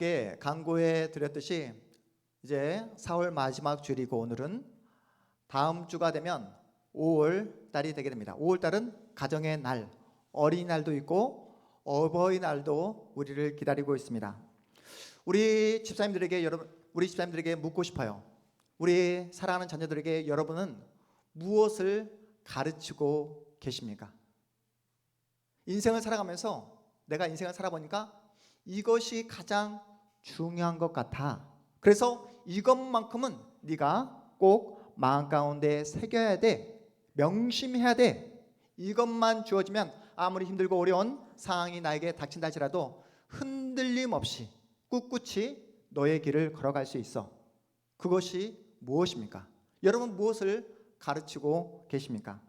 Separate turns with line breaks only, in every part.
강구해 드렸듯이 이제 4월 마지막 주일이고 오늘은 다음 주가 되면 5월 달이 되게 됩니다. 5월 달은 가정의 날, 어린이날도 있고 어버이날도 우리를 기다리고 있습니다. 우리 집사님들에게 묻고 싶어요. 우리 사랑하는 자녀들에게 여러분은 무엇을 가르치고 계십니까? 인생을 살아가면서 내가 인생을 살아보니까 이것이 가장 중요한 것 같아. 그래서 이것만큼은 네가 꼭 마음 가운데 새겨야 돼. 명심해야 돼. 이것만 주어지면 아무리 힘들고 어려운 상황이 나에게 닥친다 할지라도 흔들림 없이 꿋꿋이 너의 길을 걸어갈 수 있어. 그것이 무엇입니까? 여러분 무엇을 가르치고 계십니까?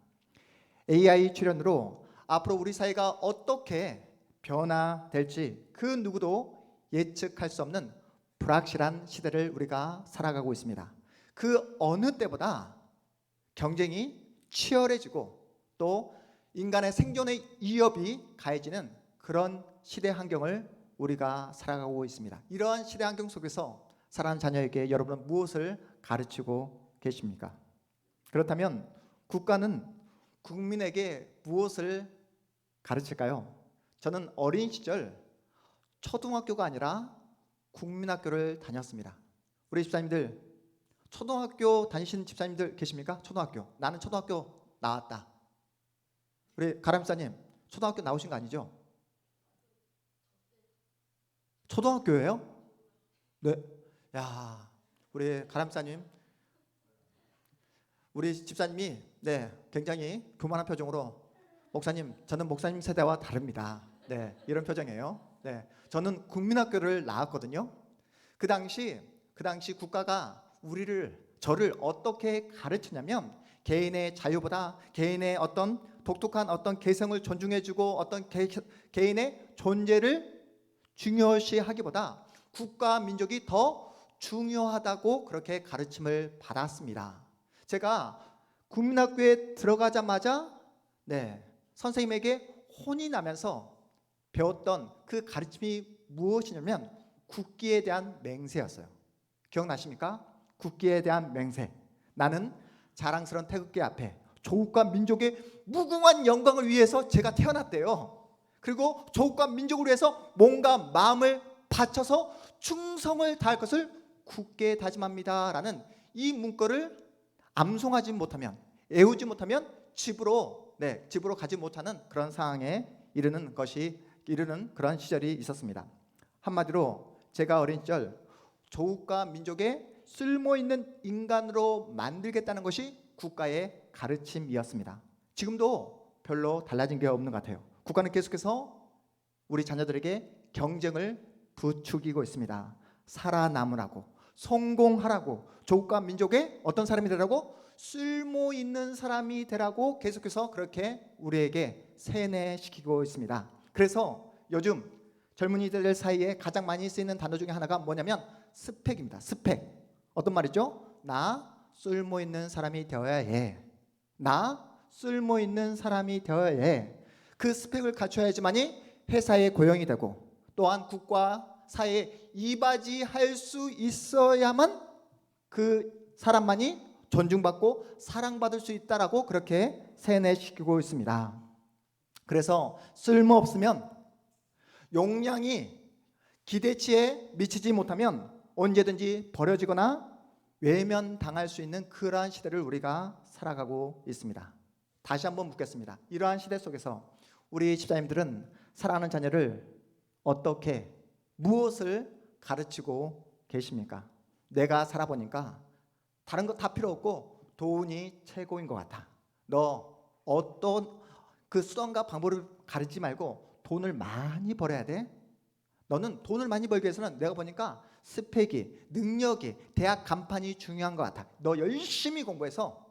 AI 출현으로 앞으로 우리 사회가 어떻게 변화될지 그 누구도 예측할 수 없는 불확실한 시대를 우리가 살아가고 있습니다. 그 어느 때보다 경쟁이 치열해지고 또 인간의 생존의 위협이 가해지는 그런 시대 환경을 우리가 살아가고 있습니다. 이러한 시대 환경 속에서 사랑하는 자녀에게 여러분은 무엇을 가르치고 계십니까? 그렇다면 국가는 국민에게 무엇을 가르칠까요? 저는 어린 시절 초등학교가 아니라 국민학교를 다녔습니다. 우리 집사님들 초등학교 다니시는 집사님들 계십니까? 초등학교. 나는 초등학교 나왔다. 우리 가람사님 초등학교 나오신 거 아니죠? 초등학교예요? 네. 야, 우리 가람사님, 우리 집사님이 굉장히 교만한 표정으로 목사님, 저는 목사님 세대와 다릅니다. 이런 표정이에요. 저는 국민학교를 나왔거든요. 그 당시 국가가 저를 어떻게 가르치냐면 개인의 자유보다 개인의 어떤 독특한 어떤 개성을 존중해주고 어떤 개인의 존재를 중요시하기보다 국가 민족이 더 중요하다고 그렇게 가르침을 받았습니다. 제가 국민학교에 들어가자마자 선생님에게 혼이 나면서 배웠던 그 가르침이 무엇이냐면 국기에 대한 맹세였어요. 기억나십니까? 국기에 대한 맹세. 나는 자랑스러운 태극기 앞에 조국과 민족의 무궁한 영광을 위해서 제가 태어났대요. 그리고 조국과 민족을 위해서 몸과 마음을 바쳐서 충성을 다할 것을 굳게 다짐합니다 라는 이 문구를 암송하지 못하면, 외우지 못하면 집으로 가지 못하는 그런 상황에 이르는 그런 시절이 있었습니다. 한마디로 제가 어린 시절 조국과 민족의 쓸모있는 인간으로 만들겠다는 것이 국가의 가르침이었습니다. 지금도 별로 달라진 게 없는 것 같아요. 국가는 계속해서 우리 자녀들에게 경쟁을 부추기고 있습니다. 살아남으라고, 성공하라고, 조국과 민족의 어떤 사람이 되라고? 쓸모있는 사람이 되라고 계속해서 그렇게 우리에게 세뇌시키고 있습니다. 그래서 요즘 젊은이들 사이에 가장 많이 쓰이는 단어 중에 하나가 뭐냐면 스펙입니다. 스펙. 어떤 말이죠? 나 쓸모있는 사람이 되어야 해. 나 쓸모있는 사람이 되어야 해. 그 스펙을 갖춰야지만이 회사에 고용이 되고 또한 국가 사회에 이바지할 수 있어야만 그 사람만이 존중받고 사랑받을 수 있다라고 그렇게 세뇌시키고 있습니다. 그래서 쓸모없으면 용량이 기대치에 미치지 못하면 언제든지 버려지거나 외면당할 수 있는 그러한 시대를 우리가 살아가고 있습니다. 다시 한번 묻겠습니다. 이러한 시대 속에서 우리 집사님들은 사랑하는 자녀를 어떻게 무엇을 가르치고 계십니까? 내가 살아보니까 다른 거 다 필요 없고 돈이 최고인 것 같아. 너 어떤 그 수단과 방법을 가르치지 말고 돈을 많이 벌어야 돼. 너는 돈을 많이 벌기 위해서는 내가 보니까 스펙이, 능력이, 대학 간판이 중요한 것 같아. 너 열심히 공부해서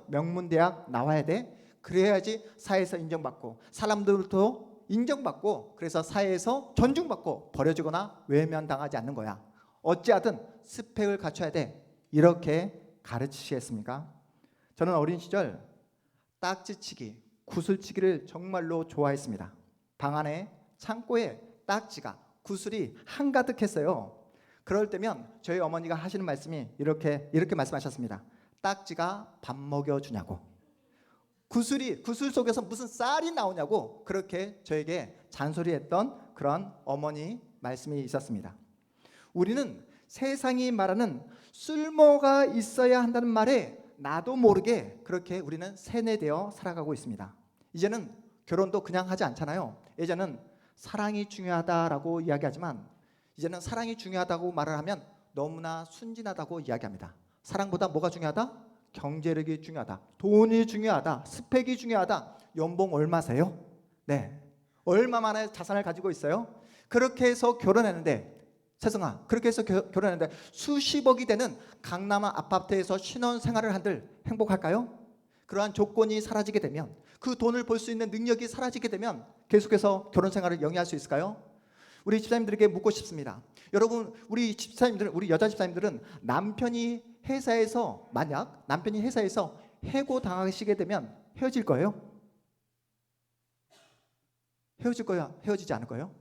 명문대학 나와야 돼. 그래야지 사회에서 인정받고 사람들도 인정받고 그래서 사회에서 존중받고 버려지거나 외면당하지 않는 거야. 어찌하든 스펙을 갖춰야 돼. 이렇게 가르치시겠습니까? 저는 어린 시절 딱지치기, 구슬치기를 정말로 좋아했습니다. 방 안에 창고에 딱지가 구슬이 한가득했어요. 그럴 때면 저희 어머니가 하시는 말씀이 이렇게 말씀하셨습니다. 딱지가 밥 먹여주냐고. 구슬 속에서 무슨 쌀이 나오냐고 그렇게 저에게 잔소리했던 그런 어머니 말씀이 있었습니다. 우리는 세상이 말하는 쓸모가 있어야 한다는 말에 나도 모르게 그렇게 우리는 세뇌되어 살아가고 있습니다. 이제는 결혼도 그냥 하지 않잖아요. 예전은 사랑이 중요하다라고 이야기하지만 이제는 사랑이 중요하다고 말을 하면 너무나 순진하다고 이야기합니다. 사랑보다 뭐가 중요하다? 경제력이 중요하다. 돈이 중요하다. 스펙이 중요하다. 연봉 얼마세요? 네. 얼마만의 자산을 가지고 있어요? 그렇게 해서 결혼했는데 세성아, 그렇게 해서 결혼했는데 수십억이 되는 강남 아파트에서 신혼생활을 한들 행복할까요? 그러한 조건이 사라지게 되면, 그 돈을 벌 수 있는 능력이 사라지게 되면 계속해서 결혼생활을 영위할 수 있을까요? 우리 집사님들에게 묻고 싶습니다. 여러분, 우리 집사님들, 우리 여자 집사님들은 만약 남편이 회사에서 해고 당하시게 되면 헤어질 거예요? 헤어질 거야? 헤어지지 않을 거예요?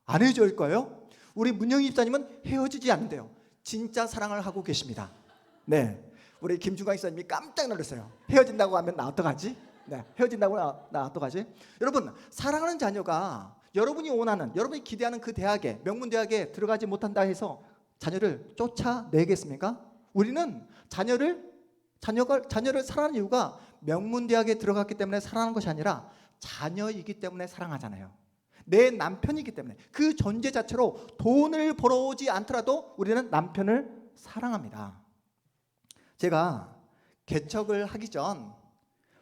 안 헤어질 거예요? 우리 문영희 집사님은 헤어지지 않는데요. 진짜 사랑을 하고 계십니다. 네, 우리 김중광 집사님이 깜짝 놀랐어요. 헤어진다고 하면 나 어떡하지? 네, 헤어진다고 나 어떡하지? 여러분, 사랑하는 자녀가 여러분이 원하는, 여러분이 기대하는 그 대학에, 명문대학에 들어가지 못한다 해서 자녀를 쫓아내겠습니까? 우리는 자녀를 사랑하는 이유가 명문대학에 들어갔기 때문에 사랑하는 것이 아니라 자녀이기 때문에 사랑하잖아요. 내 남편이기 때문에 그 존재 자체로 돈을 벌어오지 않더라도 우리는 남편을 사랑합니다. 제가 개척을 하기 전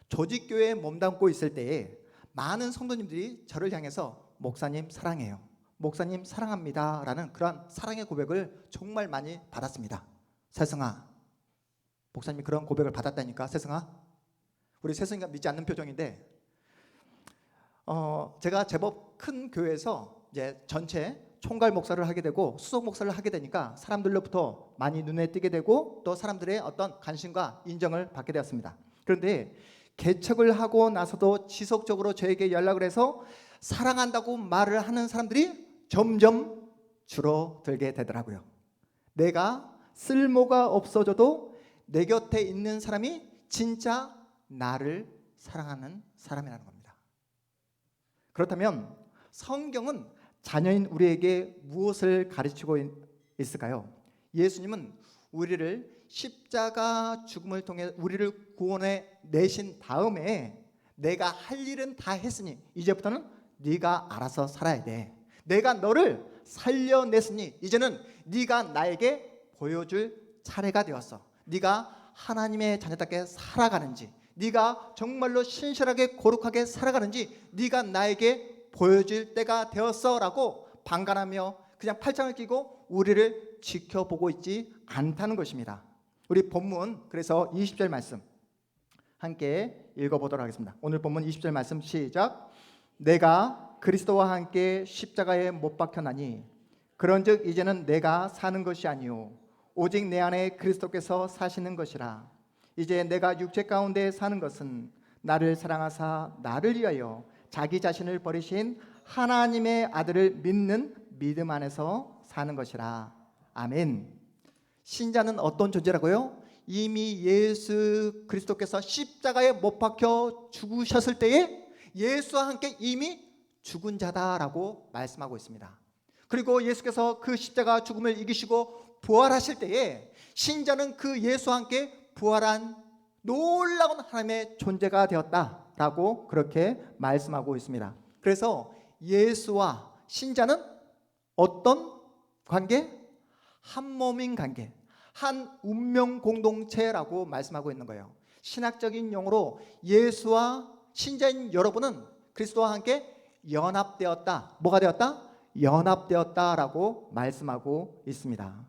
조직교회에 몸담고 있을 때에 많은 성도님들이 저를 향해서 목사님 사랑해요, 목사님 사랑합니다 라는 그런 사랑의 고백을 정말 많이 받았습니다. 세성아, 목사님이 그런 고백을 받았다니까. 세성아, 우리 세성이가 믿지 않는 표정인데 제가 제법 큰 교회에서 이제 전체 총괄 목사를 하게 되고 수석 목사를 하게 되니까 사람들로부터 많이 눈에 띄게 되고 또 사람들의 어떤 관심과 인정을 받게 되었습니다. 그런데 개척을 하고 나서도 지속적으로 저에게 연락을 해서 사랑한다고 말을 하는 사람들이 점점 줄어들게 되더라고요. 내가 쓸모가 없어져도 내 곁에 있는 사람이 진짜 나를 사랑하는 사람이라는 겁니다. 그렇다면 성경은 자녀인 우리에게 무엇을 가르치고 있을까요? 예수님은 우리를 십자가 죽음을 통해 우리를 구원해 내신 다음에 내가 할 일은 다 했으니 이제부터는 네가 알아서 살아야 돼. 내가 너를 살려냈으니 이제는 네가 나에게 보여줄 차례가 되었어. 네가 하나님의 자녀답게 살아가는지, 네가 정말로 신실하게 거룩하게 살아가는지 네가 나에게 보여줄 때가 되었어 라고 방관하며 그냥 팔짱을 끼고 우리를 지켜보고 있지 않다는 것입니다. 우리 본문 그래서 20절 말씀 함께 읽어보도록 하겠습니다. 오늘 본문 20절 말씀 시작. 내가 그리스도와 함께 십자가에 못 박혀나니 그런즉 이제는 내가 사는 것이 아니요 오직 내 안에 그리스도께서 사시는 것이라. 이제 내가 육체 가운데 사는 것은 나를 사랑하사 나를 위하여 자기 자신을 버리신 하나님의 아들을 믿는 믿음 안에서 사는 것이라. 아멘. 신자는 어떤 존재라고요? 이미 예수 그리스도께서 십자가에 못 박혀 죽으셨을 때에 예수와 함께 이미 죽은 자다라고 말씀하고 있습니다. 그리고 예수께서 그 십자가 죽음을 이기시고 부활하실 때에 신자는 그 예수와 함께 부활한 놀라운 하나님의 존재가 되었다라고 그렇게 말씀하고 있습니다. 그래서 예수와 신자는 어떤 관계? 한 몸인 관계, 한 운명 공동체라고 말씀하고 있는 거예요. 신학적인 용어로 예수와 신자인 여러분은 그리스도와 함께 연합되었다. 뭐가 되었다? 연합되었다라고 말씀하고 있습니다.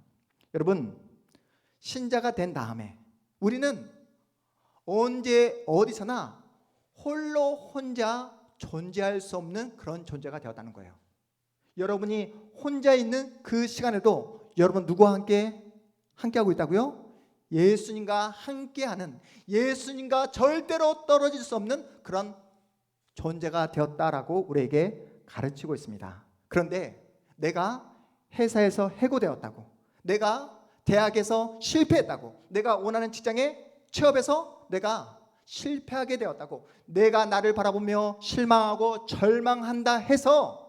여러분, 신자가 된 다음에 우리는 언제 어디서나 홀로 혼자 존재할 수 없는 그런 존재가 되었다는 거예요. 여러분이 혼자 있는 그 시간에도 여러분 누구와 함께하고 있다고요? 예수님과 함께하는, 예수님과 절대로 떨어질 수 없는 그런 존재가 되었다라고 우리에게 가르치고 있습니다. 그런데 내가 회사에서 해고되었다고, 내가 대학에서 실패했다고, 내가 원하는 직장에 취업해서 내가 실패하게 되었다고, 내가 나를 바라보며 실망하고 절망한다 해서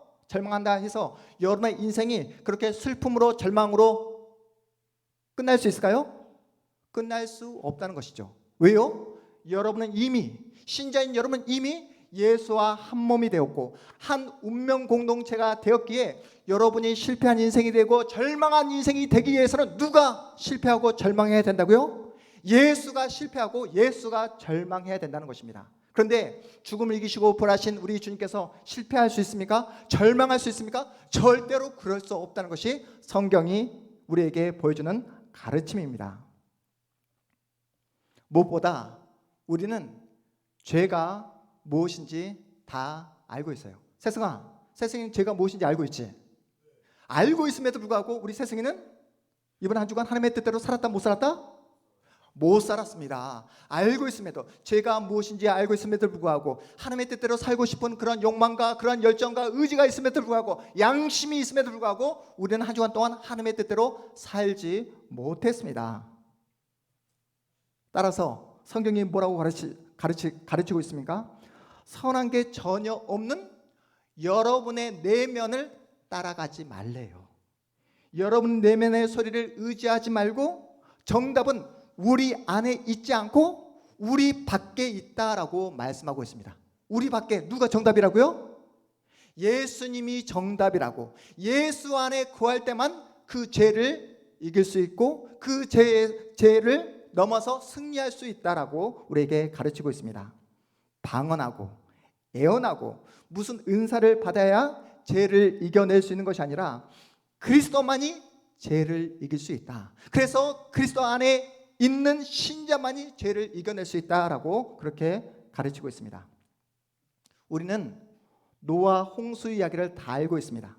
여러분의 인생이 그렇게 슬픔으로 절망으로 끝날 수 있을까요? 끝날 수 없다는 것이죠. 왜요? 여러분은 이미, 신자인 여러분은 이미 예수와 한 몸이 되었고 한 운명 공동체가 되었기에 여러분이 실패한 인생이 되고 절망한 인생이 되기 위해서는 누가 실패하고 절망해야 된다고요? 예수가 실패하고 예수가 절망해야 된다는 것입니다. 그런데 죽음을 이기시고 부활하신 우리 주님께서 실패할 수 있습니까? 절망할 수 있습니까? 절대로 그럴 수 없다는 것이 성경이 우리에게 보여주는 가르침입니다. 무엇보다 우리는 죄가 무엇인지 다 알고 있어요. 세승이는 죄가 무엇인지 알고 있지? 알고 있음에도 불구하고 우리 세승이는 이번 한 주간 하나님의 뜻대로 살았다 못 살았다? 못 살았습니다. 알고 있음에도, 죄가 무엇인지 알고 있음에도 불구하고 하나님의 뜻대로 살고 싶은 그런 욕망과 그런 열정과 의지가 있음에도 불구하고 양심이 있음에도 불구하고 우리는 한 주간 동안 하나님의 뜻대로 살지 못했습니다. 따라서 성경이 뭐라고 가르치고 있습니까? 선한 게 전혀 없는 여러분의 내면을 따라가지 말래요. 여러분 내면의 소리를 의지하지 말고 정답은 우리 안에 있지 않고 우리 밖에 있다라고 말씀하고 있습니다. 우리 밖에 누가 정답이라고요? 예수님이 정답이라고. 예수 안에 거할 때만 그 죄를 이길 수 있고 그 죄를 넘어서 승리할 수 있다라고 우리에게 가르치고 있습니다. 방언하고 애언하고 무슨 은사를 받아야 죄를 이겨낼 수 있는 것이 아니라 그리스도만이 죄를 이길 수 있다. 그래서 그리스도 안에 있는 신자만이 죄를 이겨낼 수 있다라고 그렇게 가르치고 있습니다. 우리는 노아 홍수 이야기를 다 알고 있습니다.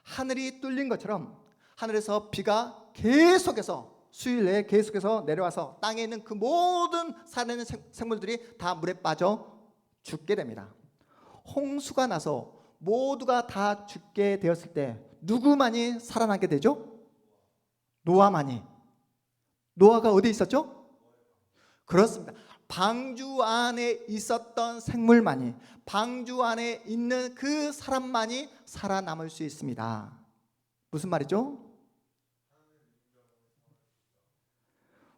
하늘이 뚫린 것처럼 하늘에서 비가 계속해서 수일 내에 계속해서 내려와서 땅에 있는 그 모든 살아있는 생물들이 다 물에 빠져 죽게 됩니다. 홍수가 나서 모두가 다 죽게 되었을 때 누구만이 살아나게 되죠? 노아만이. 노아가 어디 있었죠? 그렇습니다. 방주 안에 있었던 생물만이, 방주 안에 있는 그 사람만이 살아남을 수 있습니다. 무슨 말이죠?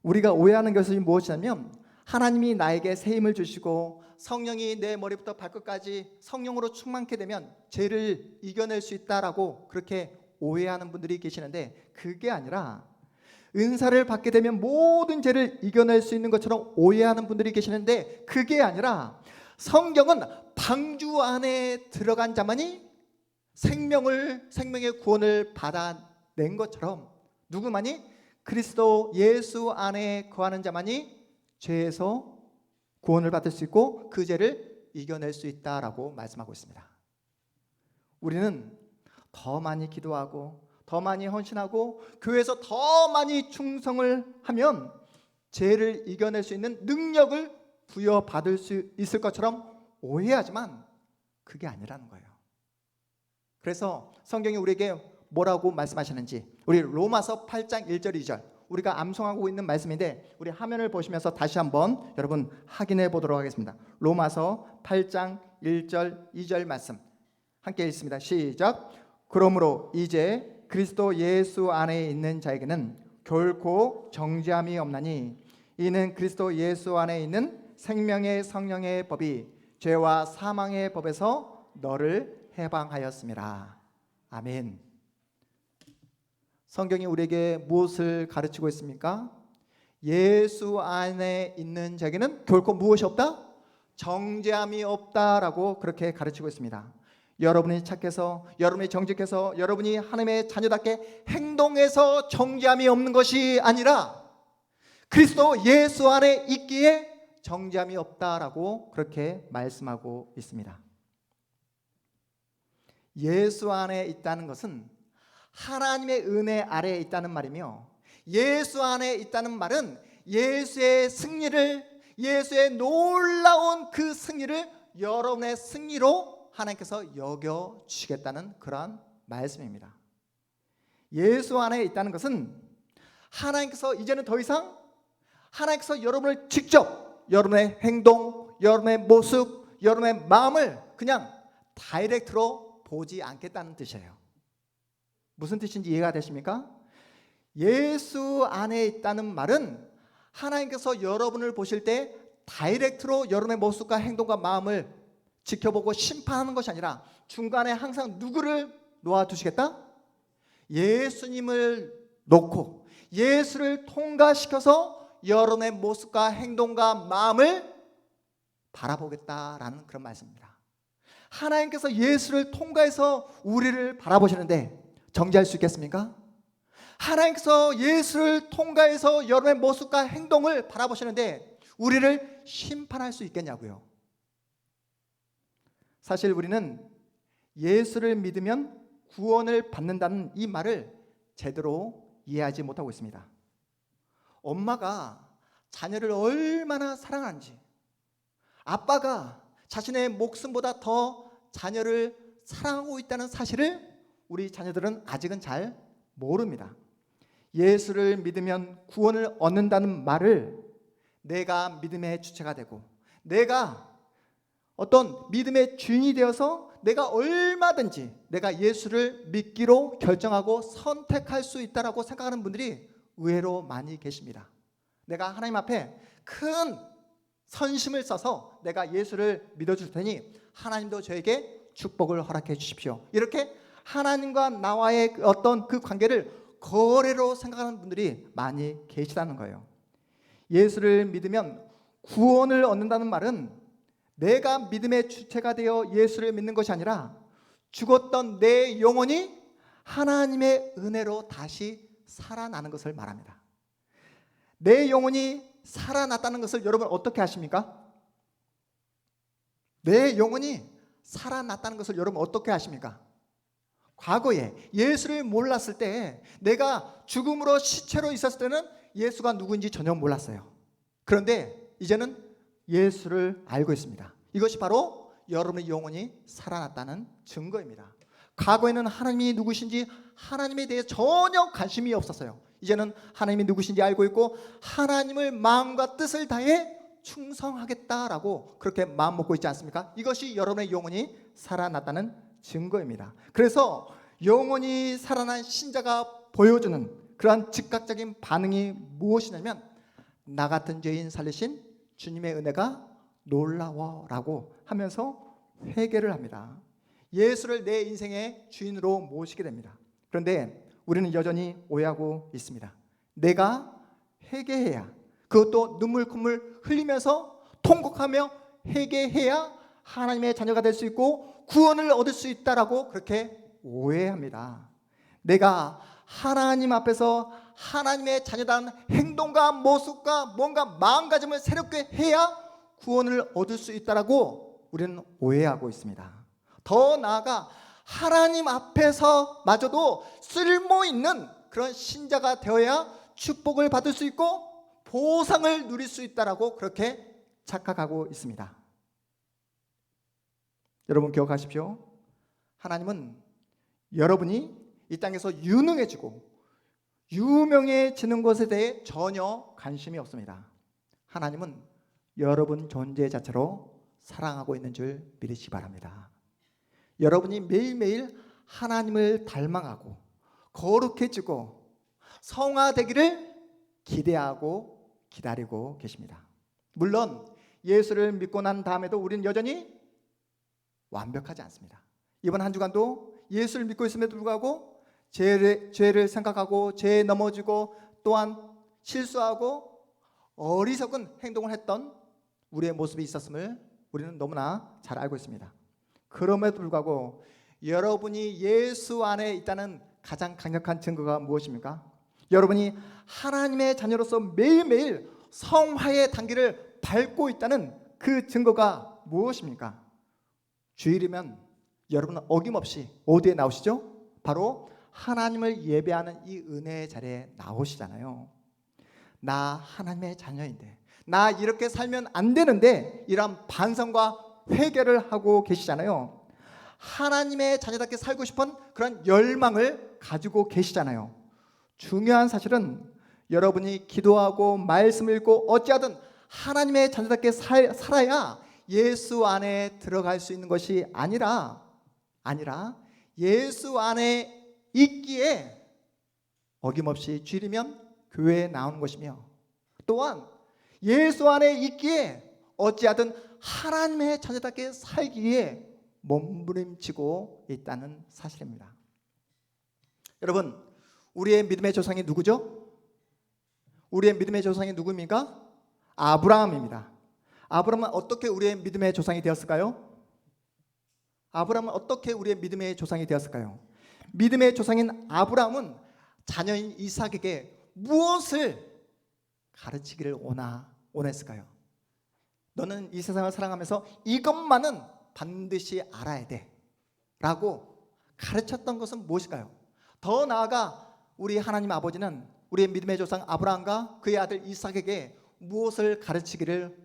우리가 오해하는 것이 무엇이냐면 하나님이 나에게 새 힘을 주시고 성령이 내 머리부터 발끝까지 성령으로 충만케 되면 죄를 이겨낼 수 있다라고 그렇게 오해하는 분들이 계시는데 그게 아니라 은사를 받게 되면 모든 죄를 이겨낼 수 있는 것처럼 오해하는 분들이 계시는데 그게 아니라 성경은 방주 안에 들어간 자만이 생명의 구원을 받아낸 것처럼 누구만이? 그리스도 예수 안에 거하는 자만이 죄에서 구원을 받을 수 있고 그 죄를 이겨낼 수 있다라고 말씀하고 있습니다. 우리는 더 많이 기도하고 더 많이 헌신하고 교회에서 더 많이 충성을 하면 죄를 이겨낼 수 있는 능력을 부여받을 수 있을 것처럼 오해하지만 그게 아니라는 거예요. 그래서 성경이 우리에게 뭐라고 말씀하시는지 우리 로마서 8장 1절 2절 우리가 암송하고 있는 말씀인데 우리 화면을 보시면서 다시 한번 여러분 확인해 보도록 하겠습니다. 로마서 8장 1절 2절 말씀 함께 읽습니다. 시작. 그러므로 이제 그리스도 예수 안에 있는 자에게는 결코 정죄함이 없나니 이는 그리스도 예수 안에 있는 생명의 성령의 법이 죄와 사망의 법에서 너를 해방하였음이라. 아멘. 성경이 우리에게 무엇을 가르치고 있습니까? 예수 안에 있는 자에게는 결코 무엇이 없다? 정죄함이 없다라고 그렇게 가르치고 있습니다. 여러분이 착해서, 여러분이 정직해서, 여러분이 하나님의 자녀답게 행동해서 정죄함이 없는 것이 아니라 그리스도 예수 안에 있기에 정죄함이 없다라고 그렇게 말씀하고 있습니다. 예수 안에 있다는 것은 하나님의 은혜 아래에 있다는 말이며 예수 안에 있다는 말은 예수의 승리를, 예수의 놀라운 그 승리를 여러분의 승리로 하나님께서 여겨주시겠다는 그러한 말씀입니다. 예수 안에 있다는 것은 하나님께서 이제는 더 이상 하나님께서 여러분을 직접 여러분의 행동, 여러분의 모습, 여러분의 마음을 그냥 다이렉트로 보지 않겠다는 뜻이에요. 무슨 뜻인지 이해가 되십니까? 예수 안에 있다는 말은 하나님께서 여러분을 보실 때 다이렉트로 여러분의 모습과 행동과 마음을 지켜보고 심판하는 것이 아니라 중간에 항상 누구를 놓아두시겠다? 예수님을 놓고 예수를 통과시켜서 여러분의 모습과 행동과 마음을 바라보겠다라는 그런 말씀입니다. 하나님께서 예수를 통과해서 우리를 바라보시는데 정죄할 수 있겠습니까? 하나님께서 예수를 통과해서 여러분의 모습과 행동을 바라보시는데 우리를 심판할 수 있겠냐고요. 사실 우리는 예수를 믿으면 구원을 받는다는 이 말을 제대로 이해하지 못하고 있습니다. 엄마가 자녀를 얼마나 사랑하는지, 아빠가 자신의 목숨보다 더 자녀를 사랑하고 있다는 사실을 우리 자녀들은 아직은 잘 모릅니다. 예수를 믿으면 구원을 얻는다는 말을 내가 믿음의 주체가 되고 내가 어떤 믿음의 주인이 되어서 내가 얼마든지 내가 예수를 믿기로 결정하고 선택할 수 있다라고 생각하는 분들이 의외로 많이 계십니다. 내가 하나님 앞에 큰 선심을 써서 내가 예수를 믿어줄 테니 하나님도 저에게 축복을 허락해 주십시오. 이렇게 하나님과 나와의 어떤 그 관계를 거래로 생각하는 분들이 많이 계시다는 거예요. 예수를 믿으면 구원을 얻는다는 말은 내가 믿음의 주체가 되어 예수를 믿는 것이 아니라 죽었던 내 영혼이 하나님의 은혜로 다시 살아나는 것을 말합니다. 내 영혼이 살아났다는 것을 여러분 어떻게 아십니까? 내 영혼이 살아났다는 것을 여러분 어떻게 아십니까? 과거에 예수를 몰랐을 때 내가 죽음으로 시체로 있었을 때는 예수가 누구인지 전혀 몰랐어요. 그런데 이제는 예수를 알고 있습니다. 이것이 바로 여러분의 영혼이 살아났다는 증거입니다. 과거에는 하나님이 누구신지 하나님에 대해 전혀 관심이 없었어요. 이제는 하나님이 누구신지 알고 있고 하나님을 마음과 뜻을 다해 충성하겠다라고 그렇게 마음 먹고 있지 않습니까? 이것이 여러분의 영혼이 살아났다는 증거입니다. 그래서 영혼이 살아난 신자가 보여주는 그러한 즉각적인 반응이 무엇이냐면 나 같은 죄인 살리신 주님의 은혜가 놀라워라고 하면서 회개를 합니다. 예수를 내 인생의 주인으로 모시게 됩니다. 그런데 우리는 여전히 오해하고 있습니다. 내가 회개해야, 그것도 눈물 콧물 흘리면서 통곡하며 회개해야 하나님의 자녀가 될 수 있고 구원을 얻을 수 있다라고 그렇게 오해합니다. 내가 하나님 앞에서 하나님의 자녀다운 행동과 모습과 뭔가 마음가짐을 새롭게 해야 구원을 얻을 수 있다라고 우리는 오해하고 있습니다. 더 나아가 하나님 앞에서 마저도 쓸모 있는 그런 신자가 되어야 축복을 받을 수 있고 보상을 누릴 수 있다라고 그렇게 착각하고 있습니다. 여러분 기억하십시오. 하나님은 여러분이 이 땅에서 유능해지고 유명해지는 것에 대해 전혀 관심이 없습니다. 하나님은 여러분 존재 자체로 사랑하고 있는 줄 믿으시기 바랍니다. 여러분이 매일매일 하나님을 닮아가고 거룩해지고 성화되기를 기대하고 기다리고 계십니다. 물론 예수를 믿고 난 다음에도 우리는 여전히 완벽하지 않습니다. 이번 한 주간도 예수를 믿고 있음에도 불구하고 죄를 생각하고 죄에 넘어지고 또한 실수하고 어리석은 행동을 했던 우리의 모습이 있었음을 우리는 너무나 잘 알고 있습니다. 그럼에도 불구하고 여러분이 예수 안에 있다는 가장 강력한 증거가 무엇입니까? 여러분이 하나님의 자녀로서 매일매일 성화의 단계를 밟고 있다는 그 증거가 무엇입니까? 주일이면 여러분은 어김없이 어디에 나오시죠? 바로 하나님을 예배하는 이 은혜의 자리에 나오시잖아요. 나 하나님의 자녀인데 나 이렇게 살면 안 되는데 이런 반성과 회개를 하고 계시잖아요. 하나님의 자녀답게 살고 싶은 그런 열망을 가지고 계시잖아요. 중요한 사실은 여러분이 기도하고 말씀 읽고 어찌하든 하나님의 자녀답게 살아야 예수 안에 들어갈 수 있는 것이 아니라 예수 안에 있기에 어김없이 주일이면 교회에 나오는 것이며, 또한 예수 안에 있기에 어찌하든 하나님의 자녀답게 살기 위해 몸부림치고 있다는 사실입니다. 여러분, 우리의 믿음의 조상이 누구죠? 우리의 믿음의 조상이 누구입니까? 아브라함입니다. 아브라함은 어떻게 우리의 믿음의 조상이 되었을까요? 아브라함은 어떻게 우리의 믿음의 조상이 되었을까요? 믿음의 조상인 아브라함은 자녀인 이삭에게 무엇을 가르치기를 원했을까요? 너는 이 세상을 살아가면서 이것만은 반드시 알아야 돼 라고 가르쳤던 것은 무엇일까요? 더 나아가 우리 하나님 아버지는 우리의 믿음의 조상 아브라함과 그의 아들 이삭에게 무엇을 가르치기를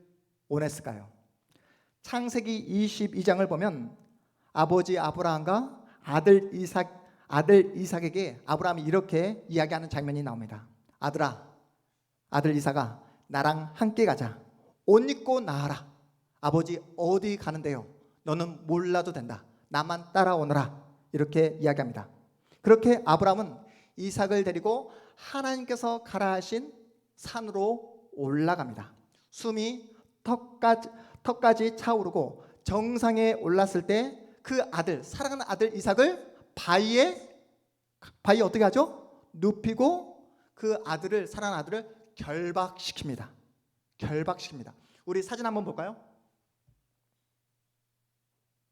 원했을까요? 창세기 22장을 보면 아버지 아브라함과 아들 이삭에게 아브라함이 이렇게 이야기하는 장면이 나옵니다. 아들아, 아들 이삭아, 나랑 함께 가자. 옷 입고 나와라. 아버지 어디 가는데요? 너는 몰라도 된다. 나만 따라오너라. 이렇게 이야기합니다. 그렇게 아브라함은 이삭을 데리고 하나님께서 가라 하신 산으로 올라갑니다. 숨이 턱까지 차오르고 정상에 올랐을 때 그 아들, 사랑하는 아들 이삭을 바위에 어떻게 하죠? 눕히고 그 아들을, 사랑하는 아들을 결박시킵니다. 우리 사진 한번 볼까요?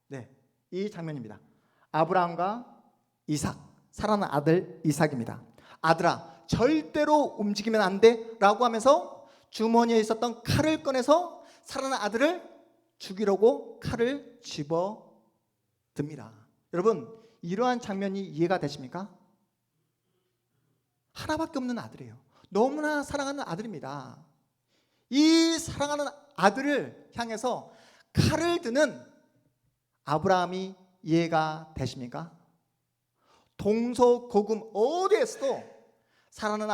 네, 이 장면입니다. 아브라함과 이삭, 사랑하는 아들 이삭입니다. 아들아, 절대로 움직이면 안 돼 라고 하면서 주머니에 있었던 칼을 꺼내서 사랑하는 아들을 죽이려고 칼을 집어듭니다. 여러분, 이러한 장면이 이해가 되십니까? 하나밖에 없는 아들이에요. 너무나 사랑하는 아들입니다. 이 사랑하는 아들을 향해서 칼을 드는 아브라함이 이해가 되십니까? 동서고금 어디에서도 사랑하는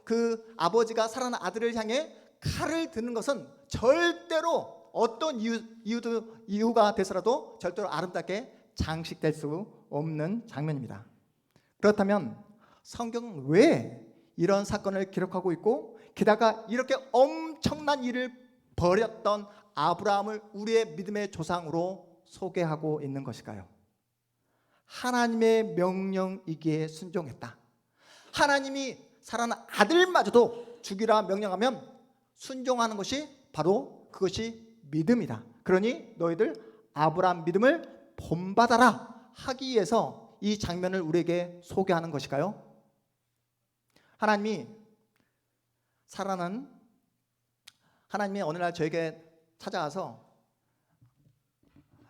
그 아버지가 사랑하는 아들을 향해 칼을 드는 것은 절대로 어떤 이유가 돼서라도 절대로 아름답게 장식될 수 없는 장면입니다. 그렇다면 성경은 왜 이런 사건을 기록하고 있고, 게다가 이렇게 엄청난 일을 벌였던 아브라함을 우리의 믿음의 조상으로 소개하고 있는 것일까요? 하나님의 명령이기에 순종했다. 하나님이 사랑하는 아들마저도 죽이라 명령하면 순종하는 것이 바로 그것이 믿음이다. 그러니 너희들 아브라함 믿음을 본받아라 하기 위해서 이 장면을 우리에게 소개하는 것일까요? 하나님이 어느 날 저에게 찾아와서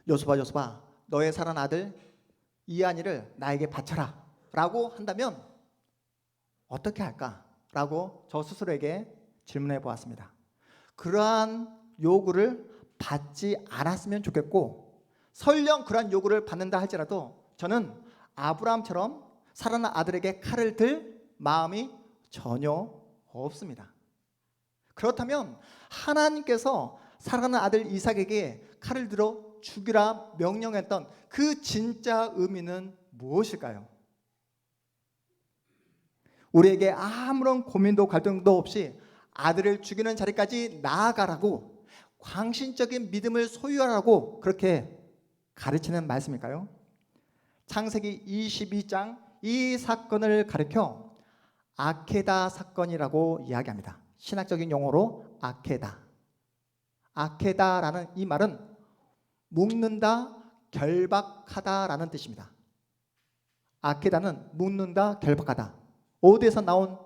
요셉아 너의 사랑하는 아들 이한이를 나에게 바쳐라 라고 한다면 어떻게 할까? 라고 저 스스로에게 질문해 보았습니다. 그러한 요구를 받지 않았으면 좋겠고, 설령 그러한 요구를 받는다 할지라도 저는 아브라함처럼 사랑하는 아들에게 칼을 들 마음이 전혀 없습니다. 그렇다면 하나님께서 사랑하는 아들 이삭에게 칼을 들어 죽이라 명령했던 그 진짜 의미는 무엇일까요? 우리에게 아무런 고민도 갈등도 없이 아들을 죽이는 자리까지 나아가라고, 광신적인 믿음을 소유하라고 그렇게 가르치는 말씀일까요? 창세기 22장 이 사건을 가리켜 아케다 사건이라고 이야기합니다. 신학적인 용어로 아케다라는 이 말은 묶는다, 결박하다라는 뜻입니다. 아케다는 묶는다, 결박하다. 어디에서 나온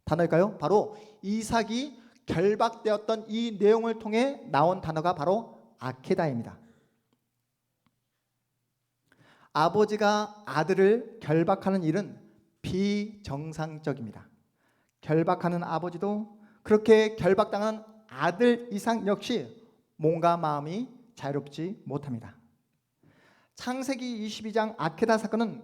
단어일까요? 바로 이삭이 결박되었던 이 내용을 통해 나온 단어가 바로 아케다입니다. 아버지가 아들을 결박하는 일은 비정상적입니다. 결박하는 아버지도 그렇게 결박당한 아들 이삭 역시 몸과 마음이 자유롭지 못합니다. 창세기 22장 아케다 사건은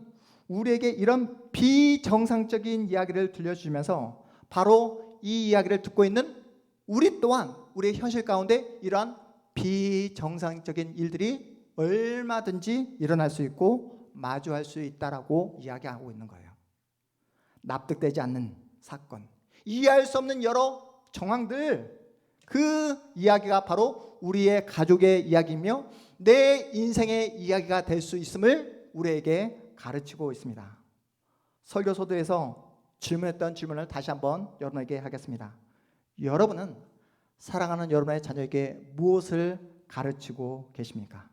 우리에게 이런 비정상적인 이야기를 들려주면서 바로 이 이야기를 듣고 있는 우리 또한 우리의 현실 가운데 이러한 비정상적인 일들이 얼마든지 일어날 수 있고 마주할 수 있다라고 이야기하고 있는 거예요. 납득되지 않는 사건, 이해할 수 없는 여러 정황들, 그 이야기가 바로 우리의 가족의 이야기이며 내 인생의 이야기가 될 수 있음을 우리에게 가르치고 있습니다. 설교서도에서 질문했던 질문을 다시 한번 여러분에게 하겠습니다. 여러분은 사랑하는 여러분의 자녀에게 무엇을 가르치고 계십니까?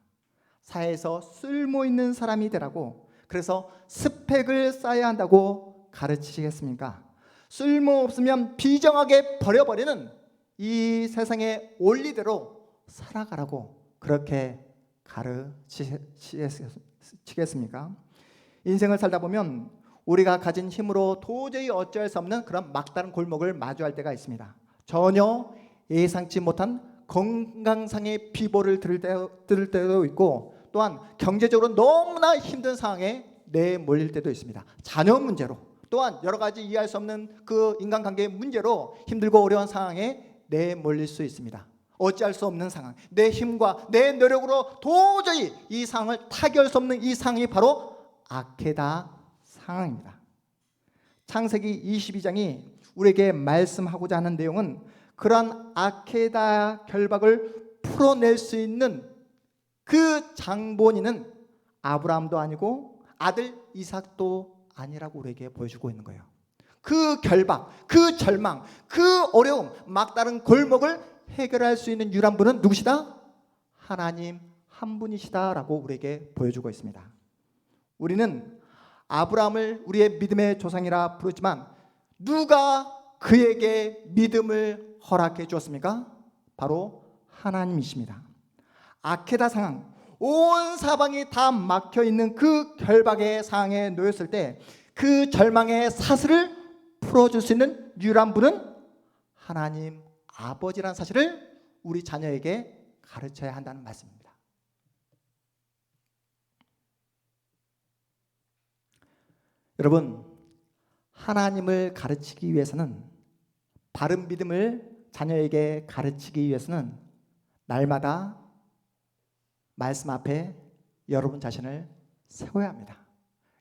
사회에서 쓸모있는 사람이 되라고, 그래서 스펙을 쌓아야 한다고 가르치시겠습니까? 쓸모없으면 비정하게 버려버리는 이 세상의 원리대로 살아가라고 그렇게 가르치겠습니까? 인생을 살다 보면 우리가 가진 힘으로 도저히 어찌할 수 없는 그런 막다른 골목을 마주할 때가 있습니다. 전혀 예상치 못한 건강상의 비보를 들을 때도 있고, 또한 경제적으로 너무나 힘든 상황에 내몰릴 때도 있습니다. 자녀 문제로, 또한 여러 가지 이해할 수 없는 그 인간관계의 문제로 힘들고 어려운 상황에 내몰릴 수 있습니다. 어찌할 수 없는 상황, 내 힘과 내 노력으로 도저히 이 상황을 타개할 수 없는 이 상황이 바로 아케다 상황입니다. 창세기 22장이 우리에게 말씀하고자 하는 내용은 그러한 아케다 결박을 풀어낼 수 있는 그 장본인은 아브라함도 아니고 아들 이삭도 아니라고 우리에게 보여주고 있는 거예요. 그 결박, 그 절망, 그 어려움, 막다른 골목을 해결할 수 있는 유일한 분은 누구시다? 하나님 한 분이시다라고 우리에게 보여주고 있습니다. 우리는 아브라함을 우리의 믿음의 조상이라 부르지만 누가 그에게 믿음을 허락해 주었습니까? 바로 하나님이십니다. 아케다 상황, 온 사방이 다 막혀 있는 그 결박의 상황에 놓였을 때 그 절망의 사슬을 풀어줄 수 있는 유일한 분은 하나님 아버지라는 사실을 우리 자녀에게 가르쳐야 한다는 말씀입니다. 여러분, 하나님을 가르치기 위해서는, 바른 믿음을 자녀에게 가르치기 위해서는 날마다 말씀 앞에 여러분 자신을 세워야 합니다.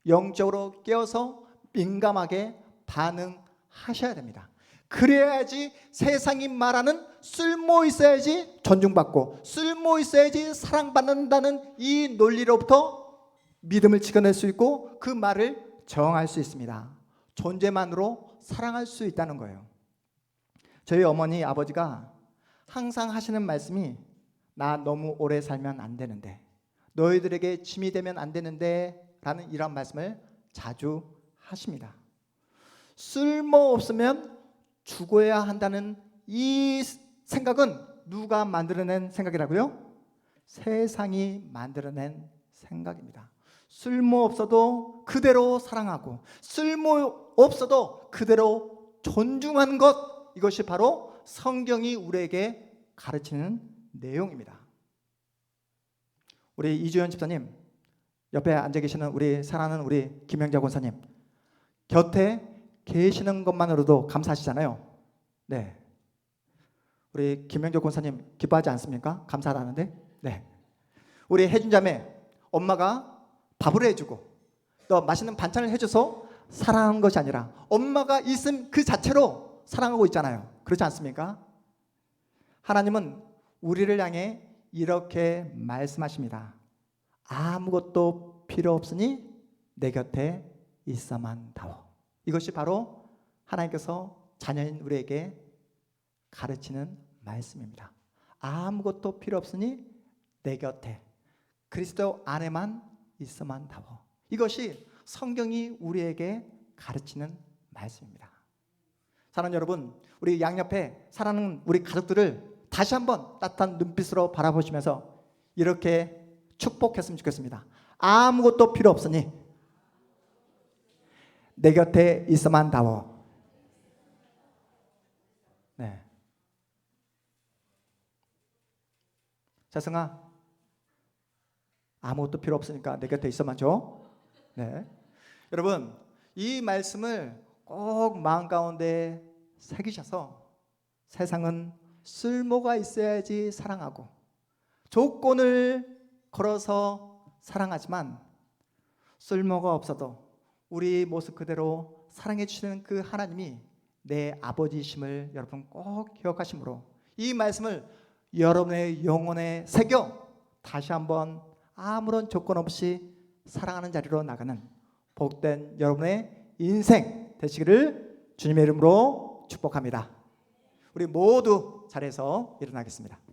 영적으로 깨어서 민감하게 반응하셔야 됩니다. 그래야지 세상이 말하는 쓸모 있어야지 존중받고 쓸모 있어야지 사랑받는다는 이 논리로부터 믿음을 지켜낼 수 있고 그 말을 저항할 수 있습니다. 존재만으로 사랑할 수 있다는 거예요. 저희 어머니 아버지가 항상 하시는 말씀이 나 너무 오래 살면 안 되는데, 너희들에게 짐이 되면 안 되는데 라는 이런 말씀을 자주 하십니다. 쓸모없으면 죽어야 한다는 이 생각은 누가 만들어낸 생각이라고요? 세상이 만들어낸 생각입니다. 쓸모없어도 그대로 사랑하고 쓸모없어도 그대로 존중하는 것, 이것이 바로 성경이 우리에게 가르치는 내용입니다. 우리 이주연 집사님, 옆에 앉아 계시는 우리 사랑하는 우리 김영자 권사님, 곁에 계시는 것만으로도 감사하시잖아요. 네, 우리 김영자 권사님 기뻐하지 않습니까? 감사하다는데. 네, 우리 혜준 자매, 엄마가 밥을 해주고 또 맛있는 반찬을 해줘서 사랑하는 것이 아니라 엄마가 있음 그 자체로 사랑하고 있잖아요. 그렇지 않습니까? 하나님은 우리를 향해 이렇게 말씀하십니다. 아무것도 필요 없으니 내 곁에 있어만 다오. 이것이 바로 하나님께서 자녀인 우리에게 가르치는 말씀입니다. 아무것도 필요 없으니 내 곁에 그리스도 안에만 있어만 다오. 이것이 성경이 우리에게 가르치는 말씀입니다. 사랑하는 여러분, 우리 양옆에 사랑하는 우리 가족들을 다시 한번 따뜻한 눈빛으로 바라보시면서 이렇게 축복했으면 좋겠습니다. 아무것도 필요 없으니 내 곁에 있어만 다오. 네. 자승아, 아무것도 필요 없으니까 내 곁에 있어만 줘. 네. 여러분, 이 말씀을 꼭 마음 가운데 새기셔서 세상은 쓸모가 있어야지 사랑하고 조건을 걸어서 사랑하지만 쓸모가 없어도 우리 모습 그대로 사랑해 주시는 그 하나님이 내 아버지이심을 여러분 꼭 기억하시므로 이 말씀을 여러분의 영혼에 새겨 다시 한번 아무런 조건 없이 사랑하는 자리로 나가는 복된 여러분의 인생 되시기를 주님의 이름으로 축복합니다. 우리 모두 자리에서 일어나겠습니다.